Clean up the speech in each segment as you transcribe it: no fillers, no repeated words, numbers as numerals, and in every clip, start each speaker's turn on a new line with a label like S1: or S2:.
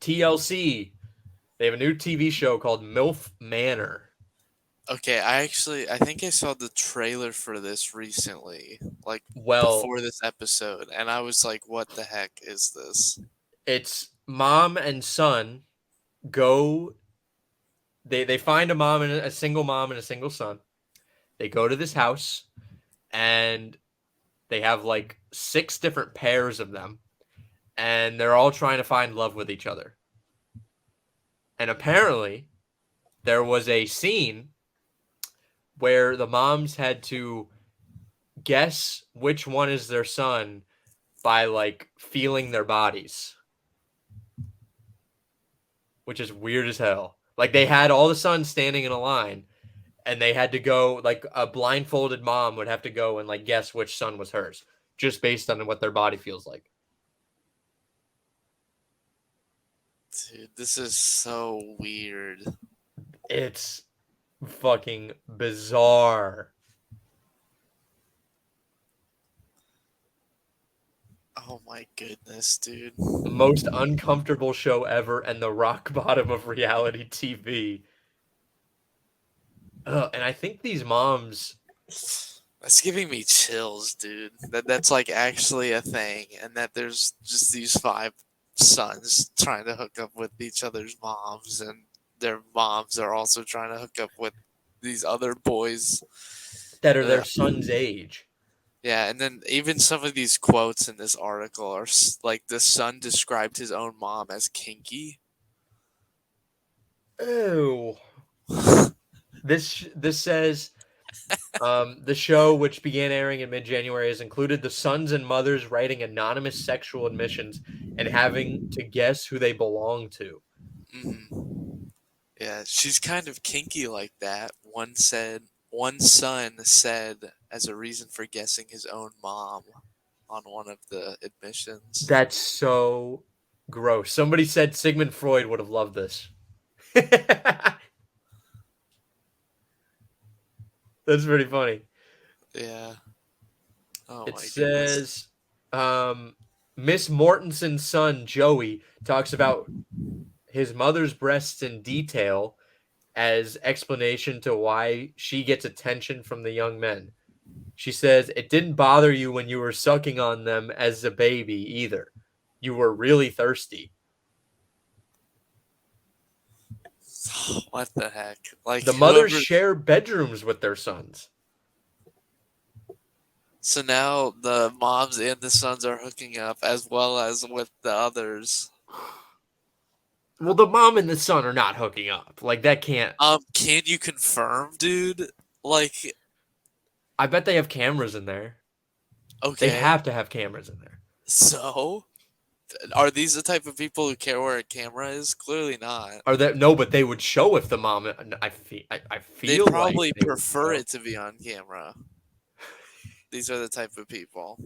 S1: TLC. They have a new TV show called Milf Manor.
S2: Okay, I think I saw the trailer for this recently, like
S1: Well,
S2: before this episode, and I was like, what the heck is this?
S1: it's mom and son go. They find a single mom and a single son. They go to this house and they have like six different pairs of them, and they're all trying to find love with each other. And apparently, there was a scene where the moms had to guess which one is their son by like feeling their bodies, which is weird as hell. Like they had all the sons standing in a line and they had to go like a blindfolded mom would have to go and like guess which son was hers just based on what their body feels like.
S2: Dude, this is so weird.
S1: It's fucking bizarre.
S2: Oh my goodness, dude.
S1: Most uncomfortable show ever and the rock bottom of reality TV. And I think these moms.
S2: That's giving me chills, dude. That's like actually a thing, and that there's just these five sons trying to hook up with each other's moms, and their moms are also trying to hook up with these other boys.
S1: That are their
S2: Ugh.
S1: son's age.
S2: Yeah, and then even some of these quotes in this article are like the son described his own mom as kinky.
S1: Ew. This says the show, which began airing in mid-January, has included the sons and mothers writing anonymous sexual admissions and having to guess who they belong to.
S2: Mm-hmm. Yeah, she's kind of kinky like that. One son said as a reason for guessing his own mom on one of the admissions.
S1: That's so gross. Somebody said Sigmund Freud would have loved this. That's pretty funny.
S2: Yeah. Oh
S1: It
S2: my goodness.
S1: says Miss Mortenson's son, Joey, talks about his mother's breasts in detail as explanation to why she gets attention from the young men. She says, it didn't bother you when you were sucking on them as a baby either. You were really thirsty.
S2: What the heck? Like
S1: The mothers
S2: whoever.
S1: share bedrooms with their sons.
S2: So now the moms and the sons are hooking up as well as with the others.
S1: Well, the mom and the son are not hooking up. Like, that can't.
S2: Can you confirm, dude? Like,
S1: I bet they have cameras in there. They
S2: okay.
S1: have to have cameras in there.
S2: So, are these the type of people who care where a camera is? Clearly not.
S1: Are there no? But they would show if the mom. I
S2: They'd
S1: feel like
S2: probably
S1: they would
S2: prefer
S1: show.
S2: it to be on camera. These are the type of people.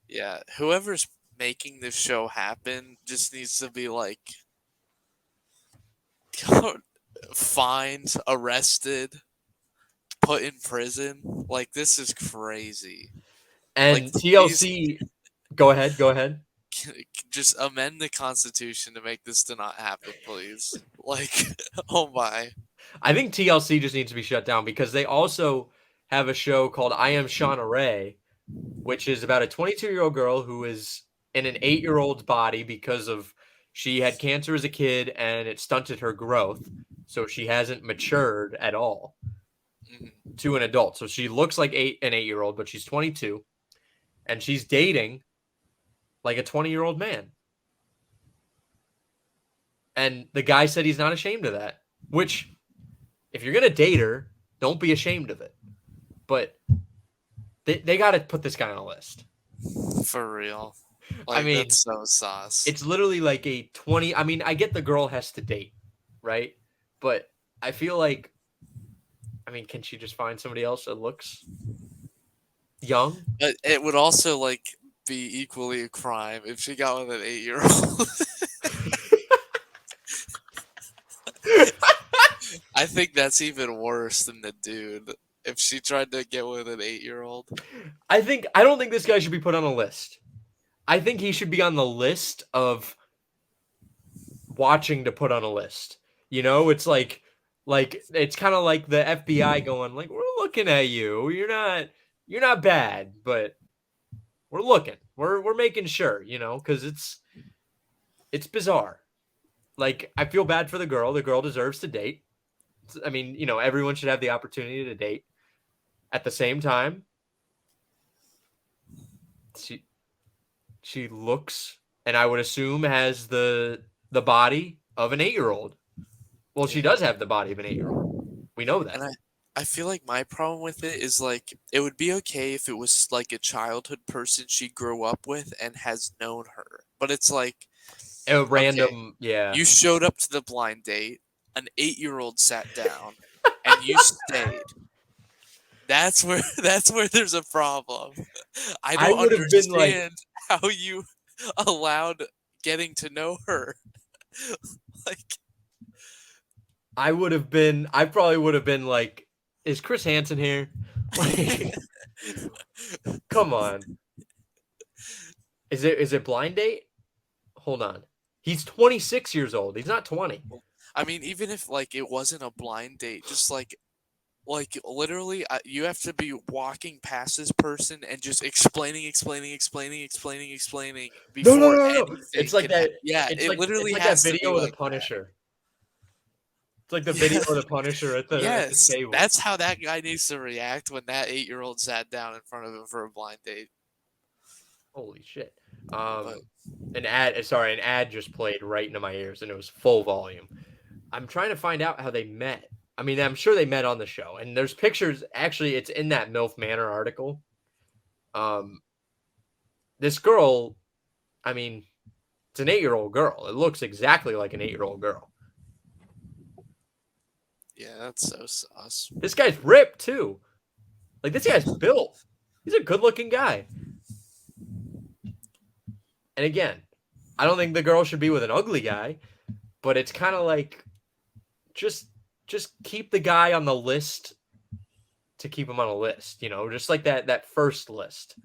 S2: Yeah, whoever's making this show happen just needs to be like fined, arrested, put in prison. Like this is crazy. Like
S1: And
S2: please
S1: TLC. Go ahead. Go ahead.
S2: just amend the constitution to make this to not happen, please. Like, oh my.
S1: I think TLC just needs to be shut down because they also have a show called I Am Shauna Ray, which is about a 22-year-old girl who is in an 8-year-old's body because of she had cancer as a kid and it stunted her growth. So she hasn't matured at all to an adult. So she looks like an 8-year-old, but she's 22 and she's dating like a 20-year-old man. And the guy said he's not ashamed of that, which if you're going to date her, don't be ashamed of it. But they got to put this guy on a list.
S2: For real.
S1: I
S2: Like
S1: mean,
S2: that's so sauce.
S1: it's literally like a 20. I mean, I get the girl has to date, right? But I feel like, I mean, can she just find somebody else that looks young?
S2: But it would also like be equally a crime if she got with an 8-year-old. I think that's even worse than the dude. If she tried to get with an 8-year-old.
S1: I don't think this guy should be put on a list. I think he should be on the list of watching to put on a list. You know, it's like it's kind of like the FBI going like, we're looking at you. You're not bad, but we're looking. We're making sure, you know, because it's bizarre. Like, I feel bad for the girl. The girl deserves to date. I mean, you know, everyone should have the opportunity to date. At the same time, she she looks, and I would assume has the body of an 8-year-old. Well, she
S2: Yeah.
S1: does have the body of an 8-year-old. We know
S2: And
S1: that.
S2: I feel like my problem with it is like it would be okay if it was like a childhood person she grew up with and has known her. But it's like,
S1: A
S2: okay,
S1: random, yeah.
S2: you showed up to the blind date, an 8-year-old sat down, and you stayed. That's where that's where there's a problem. I
S1: I
S2: don't
S1: would have been like,
S2: understand how you allowed getting to know her. Like
S1: I probably would have been like, is Chris Hansen here? Like, come on. Is it blind date? Hold on. He's 26 years old. He's not 20.
S2: I mean, even if like it wasn't a blind date, just like literally you have to be walking past this person and just explaining
S1: No, no,
S2: before
S1: no, no.
S2: anything can happen. Yeah,
S1: It's
S2: it
S1: it's
S2: literally
S1: like that
S2: has to be
S1: video of the
S2: like that.
S1: Punisher. It's like the video of the Punisher at the
S2: Yes,
S1: table.
S2: that's how that guy needs to react when that 8-year-old sat down in front of him for a blind date.
S1: Holy shit.
S2: But
S1: An ad just played right into my ears and it was full volume. I'm trying to find out how they met. I mean, I'm sure they met on the show. And there's pictures, actually, it's in that Milf Manor article. Um this girl, I mean, it's an 8-year-old girl. It looks exactly like an 8-year-old girl.
S2: yeah, that's so sus.
S1: This guy's ripped too. Like, this guy's built. He's a good-looking guy. And again, I don't think the girl should be with an ugly guy, but it's kind of like just just keep the guy on the list to keep him on a list, you know, just like that first list.